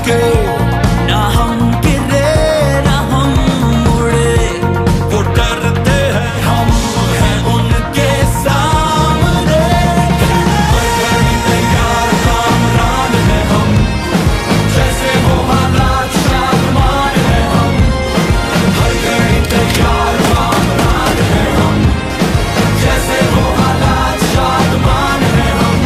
झुके, ना हम गिरे ना हम मुड़े। वो डरते हैं, हम हैं उनके सामने। हर घड़ी तैयार कामरान हैं हम, जैसे हो हालात शादमान हैं हम। हर घड़ी तैयार कामरान हैं हम, जैसे हो हालात शादमान हैं हम।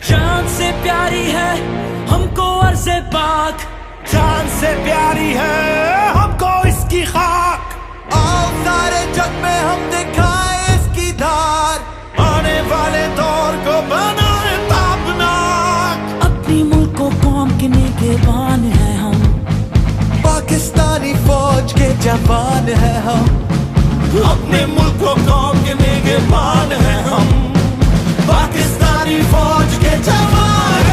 जान से प्यारी है हमको अर्ज़े पाक, जान से प्यारी है हमको इसकी खाक। आओ सारे जग में हम दिखाए इसकी धार, आने वाले दौर को बनाए तापनाक। अपनी मुल्क को कौम के निगहबान है हम, पाकिस्तानी फौज के जवान हैं हम। अपने मुल्क को कौम के निगहबान हैं हम, पाकिस्तानी फौज के जवान